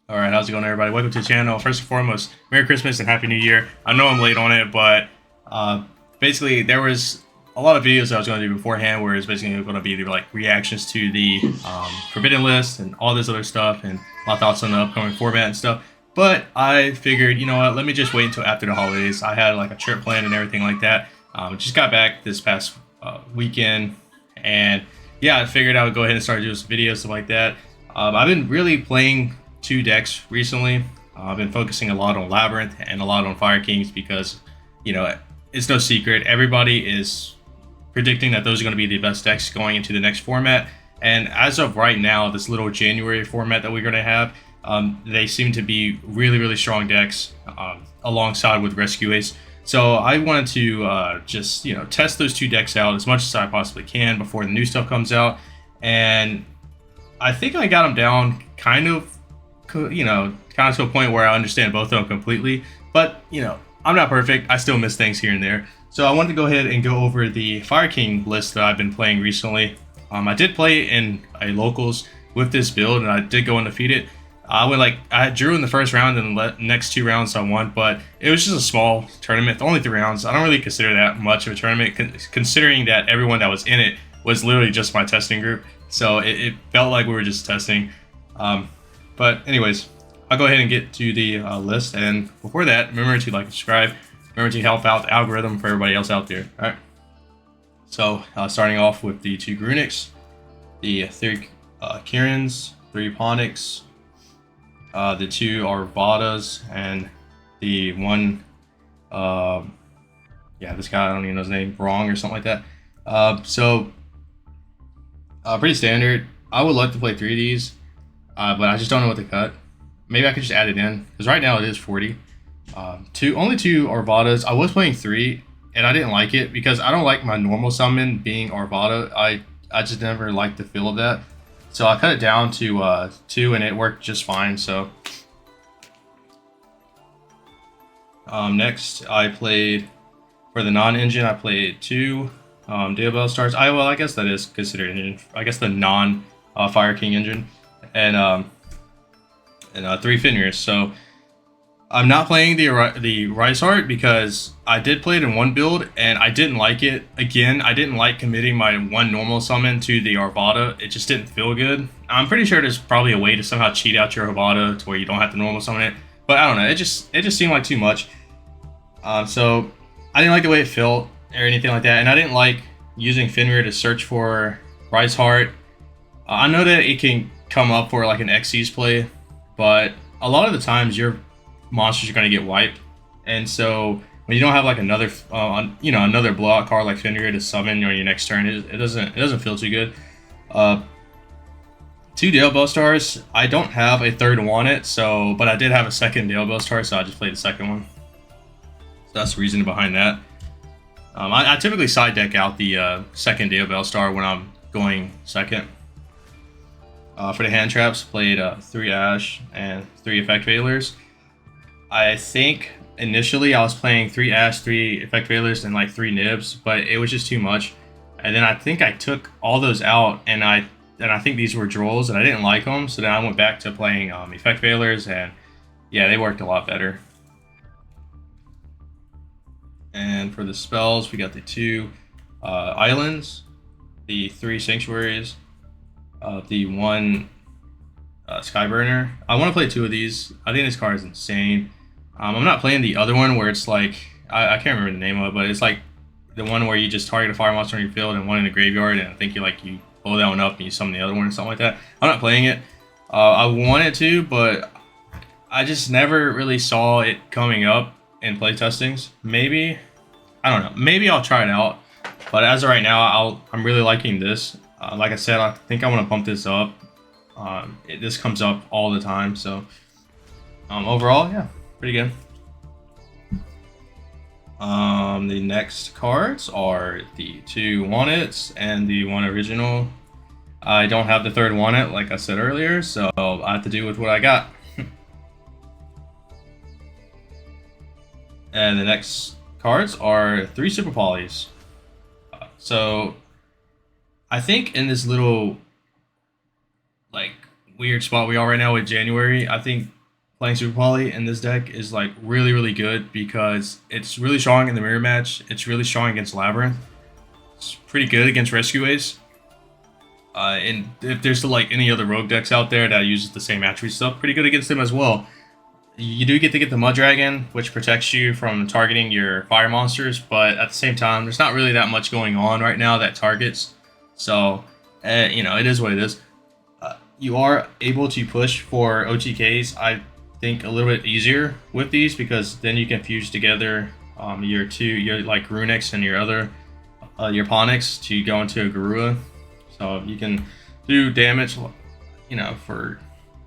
All right, how's it going, everybody? Welcome to the channel. First and foremost, Merry Christmas and Happy New Year. I know I'm late on it, but basically there was a lot of videos I was going to do beforehand where it's basically going to be like reactions to the Forbidden List and all this other stuff and my thoughts on the upcoming format and stuff. But I figured, you know what, let me just wait until after the holidays. I had like a trip planned and everything like that. Just got back this past weekend, and yeah, I figured I would go ahead and start doing some videos, stuff like that. I've been really playing two decks recently. I've been focusing a lot on Labyrinth and a lot on Fire Kings because, you know, it's no secret. Everybody is predicting that those are going to be the best decks going into the next format. And as of right now, this little January format that we're going to have, they seem to be really, really strong decks alongside with Rescue Ace. So I wanted to just, you know, test those two decks out as much as I possibly can before the new stuff comes out. And I think I got them down kind of to a point where I understand both of them completely. But, you know, I'm not perfect. I still miss things here and there. So I wanted to go ahead and go over the Fire King list that I've been playing recently. I did play in a locals with this build, and I did go undefeated. I drew in the first round, and the next two rounds I won, but it was just a small tournament, only 3 rounds. I don't really consider that much of a tournament, considering that everyone that was in it was literally just my testing group. So it felt like we were just testing. But anyways, I'll go ahead and get to the list. And before that, remember to like and subscribe. Remember to help out the algorithm for everybody else out there. All right. So starting off with the 2 Grunics, the 3 Kirans, 3 Ponics, the 2 Arvadas, and the 1, this guy, I don't even know his name, Wrong or something like that. Pretty standard. I would like to play 3 of these. But I just don't know what to cut. Maybe I could just add it in, because right now it is 40. Only 2 Arvadas. I was playing 3, and I didn't like it because I don't like my normal summon being Arvada. I just never liked the feel of that. So I cut it down to 2, and it worked just fine. So next I played, for the non-engine, I played 2 Diabell Stars. I guess that is considered engine. I guess the non-Fire King engine. And 3 Fenrirs. So I'm not playing the Rise Heart because I did play it in one build and I didn't like it. Again, I didn't like committing my 1 normal summon to the Arvada. It just didn't feel good. I'm pretty sure there's probably a way to somehow cheat out your Arvada to where you don't have to normal summon it. But I don't know. It just seemed like too much. So I didn't like the way it felt or anything like that. And I didn't like using Fenrir to search for Rise Heart. I know that it can come up for like an Xyz play, but a lot of the times your monsters are going to get wiped, and so when you don't have like another another blowout card like Fenrir to summon on your next turn, it doesn't feel too good. 2 Diabell Stars. I don't have a third one but I did have a second Diabell Star, so I just played the second one. So that's the reason behind that. I typically side deck out the second Diabell Star when I'm going second. For the hand traps, played 3 Ash and 3 Effect Veilers. I think initially I was playing 3 Ash, 3 Effect Veilers, and like 3 Nibs, but it was just too much. And then I think I took all those out, and I think these were Drolls, and I didn't like them. So then I went back to playing Effect Veilers, and yeah, they worked a lot better. And for the spells, we got the 2 Islands, the 3 Sanctuaries, the 1 Skyburner. I want to play 2 of these. I think this card is insane. I'm not playing the other one where it's like, I can't remember the name of it, but it's like the one where you just target a fire monster on your field and one in the graveyard, and I think you blow that one up and you summon the other one or something like that. I'm not playing it. I wanted to, but I just never really saw it coming up in play testings. Maybe, I don't know. Maybe I'll try it out. But as of right now, I'm really liking this. Like I said, I think I want to pump this up. This comes up all the time, so overall, yeah, pretty good. The next cards are the 2 Want-Its and the 1 original. I don't have the third Want-It, like I said earlier, so I have to do with what I got. And the next cards are 3 Super Polys. So I think in this little like weird spot we are right now with January, I think playing Super Poly in this deck is like really good because it's really strong in the mirror match. It's really strong against Labyrinth. It's pretty good against Rescue Ace. And if there's like any other rogue decks out there that uses the same attribute stuff, pretty good against them as well. You do get to get the Mud Dragon, which protects you from targeting your fire monsters, but at the same time, there's not really that much going on right now that targets. So, you know, it is what it is. You are able to push for OTKs, I think, a little bit easier with these because then you can fuse together your like Runix and your other your Ponix to go into a Garua. So you can do damage, you know, for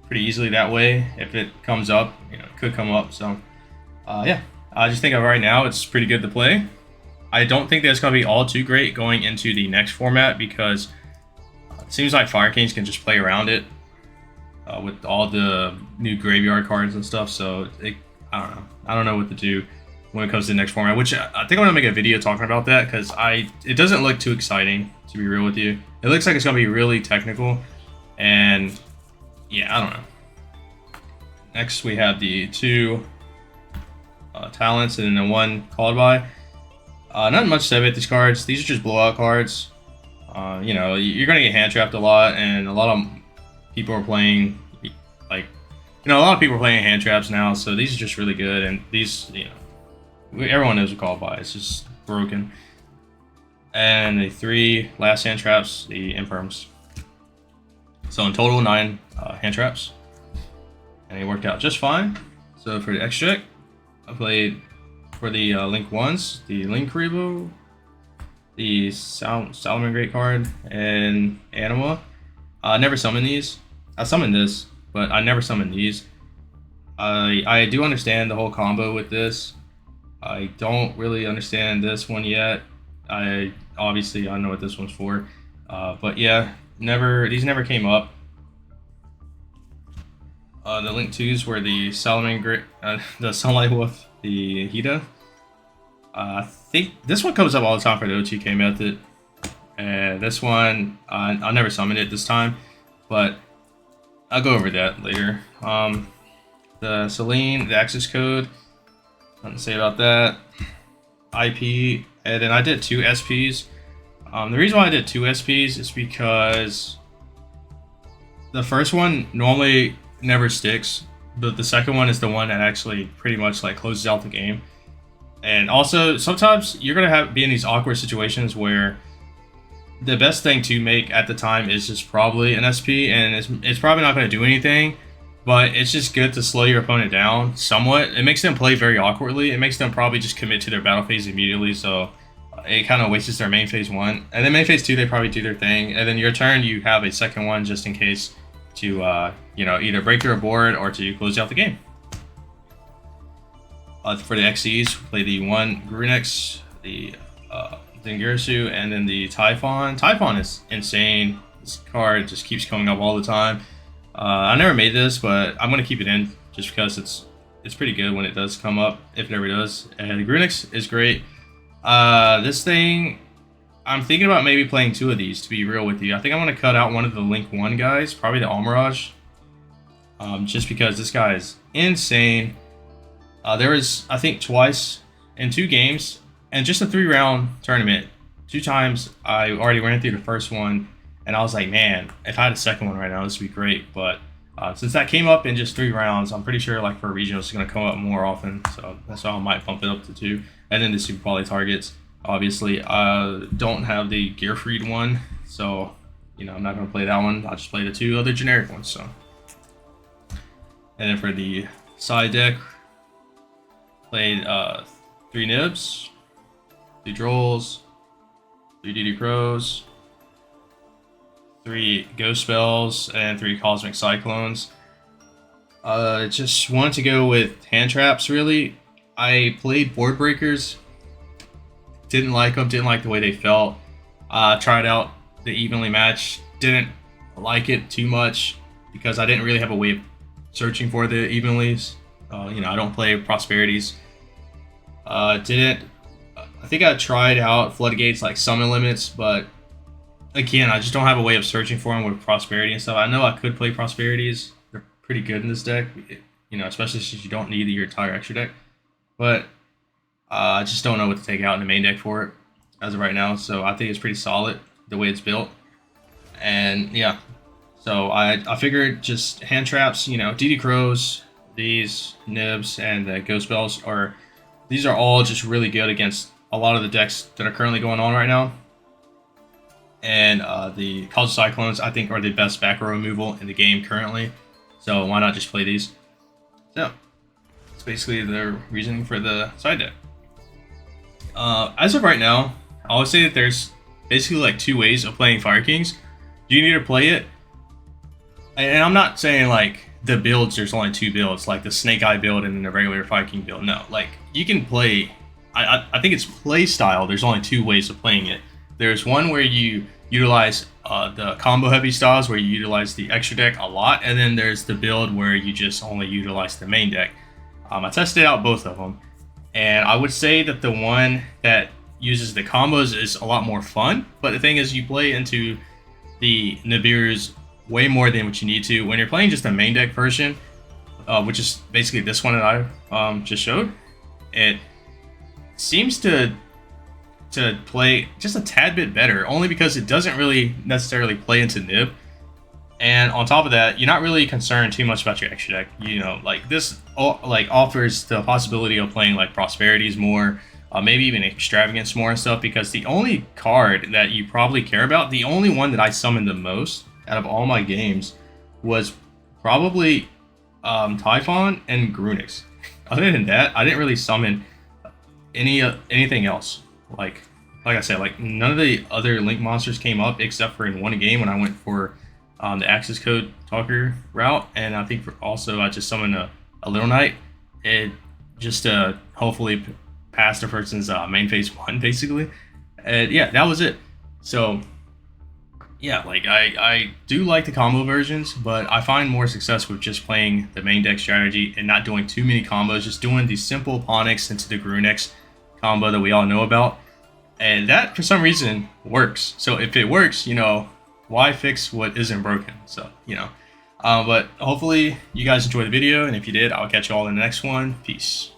pretty easily that way. If it comes up, you know, it could come up. So, yeah, I just think right now it's pretty good to play. I don't think that's going to be all too great going into the next format because it seems like Fire Kings can just play around it with all the new graveyard cards and stuff. So, I don't know. I don't know what to do when it comes to the next format, which I think I'm going to make a video talking about that because it doesn't look too exciting, to be real with you. It looks like it's going to be really technical, and yeah, I don't know. Next, we have the 2 talents and then the 1 called by. Not much said about these cards. These are just blowout cards. You know, you're going to get hand trapped a lot, and a lot of people are playing, like, you know, a lot of people are playing hand traps now, so these are just really good, and these, you know, everyone knows what called by. It's just broken. And the 3 last hand traps, the Imperms. So in total, 9 hand traps. And they worked out just fine. So for the extra, I played for the Link 1s, the Link Rebo, the Salomon Great card, and Anima. I never summoned these. I summoned this, but I never summoned these. I do understand the whole combo with this. I don't really understand this one yet. I know what this one's for, but yeah, these never came up. The Link 2s were the the Sunlight Wolf, the Hida. I think this one comes up all the time for the OTK method, and this one I never summoned it this time, but I'll go over that later. The Celine, the access code, nothing to say about that. IP, and then I did 2 SPs. The reason why I did 2 SPs is because the first one normally never sticks, but the second one is the one that actually pretty much like closes out the game. And also, sometimes you're gonna be in these awkward situations where the best thing to make at the time is just probably an SP, and it's probably not gonna do anything, but it's just good to slow your opponent down somewhat. It makes them play very awkwardly. It makes them probably just commit to their battle phase immediately, so it kind of wastes their main phase 1. And then main phase 2, they probably do their thing. And then your turn, you have a second one just in case to, you know, either break through a board or to close out the game. For the XCs, play the 1 Grunix, the Dingirsu, and then the Typhon. Typhon is insane. This card just keeps coming up all the time. I never made this, but I'm going to keep it in just because it's pretty good when it does come up, if it ever does. And the Grunix is great. This thing, I'm thinking about maybe playing 2 of these, to be real with you. I think I'm going to cut out one of the Link 1 guys, probably the Almirage, just because this guy is insane. There was, I think, twice in 2 games, and just a 3-round tournament. 2 times I already ran through the first one, and I was like, man, if I had a second one right now, this would be great. But since that came up in just 3 rounds, I'm pretty sure like for regionals, it's going to come up more often. So that's why I might bump it up to 2. And then the Super Poly targets. Obviously, I don't have the Gearfried one, so you know I'm not going to play that one. I'll just play the 2 other generic ones. So, and then for the side deck, played 3 Nibs, 2 Drolls, 3 DD Crows, 3 Ghost Spells, and 3 Cosmic Cyclones. Just wanted to go with hand traps, really. I played Board Breakers. Didn't like them, didn't like the way they felt. Tried out the Evenly Match. Didn't like it too much because I didn't really have a way of searching for the Evenlies. You know, I don't play Prosperities. I think I tried out Floodgates, like Summon Limits, but again, I just don't have a way of searching for them with Prosperity and stuff. I know I could play Prosperities. They're pretty good in this deck. you know, especially since you don't need your entire extra deck. But I just don't know what to take out in the main deck for it as of right now. So I think it's pretty solid the way it's built. And yeah, so I figured just hand traps, you know, DD Crows, these nibs, and the ghost spells these are all just really good against a lot of the decks that are currently going on right now. And the College Cyclones, I think, are the best back row removal in the game currently. So why not just play these? So that's basically the reasoning for the side deck. As of right now, I would say that there's basically like two ways of playing Fire Kings. You need to play it, and I'm not saying like the builds, there's only two builds, like the Snake Eye build and then the regular Fire King build. No, like you can play, I think it's play style. There's only two ways of playing it. There's one where you utilize the combo heavy styles where you utilize the extra deck a lot, and then there's the build where you just only utilize the main deck. I tested out both of them, and I would say that the one that uses the combos is a lot more fun, but the thing is you play into the Nibiru's way more than what you need to. When you're playing just the main deck version, which is basically this one that I just showed, it seems to play just a tad bit better, only because it doesn't really necessarily play into Nib. And on top of that, you're not really concerned too much about your extra deck. You know, like this like offers the possibility of playing like Prosperities more, maybe even Extravagance more and stuff, because the only card that you probably care about, the only one that I summoned the most out of all my games, was probably Typhon and Grunix. Other than that, I didn't really summon anything else. Like I said, like none of the other Link monsters came up except for in one game when I went for the Access Code Talker route, and I think also I just summoned a Little Knight. It just hopefully pass the person's main phase 1, basically. And yeah, that was it. So yeah, like I do like the combo versions, but I find more success with just playing the main deck strategy and not doing too many combos, just doing the simple Ponix into the Grunix combo that we all know about. And that, for some reason, works. So if it works, you know, why fix what isn't broken? So, you know. But hopefully you guys enjoyed the video, and if you did, I'll catch you all in the next one. Peace.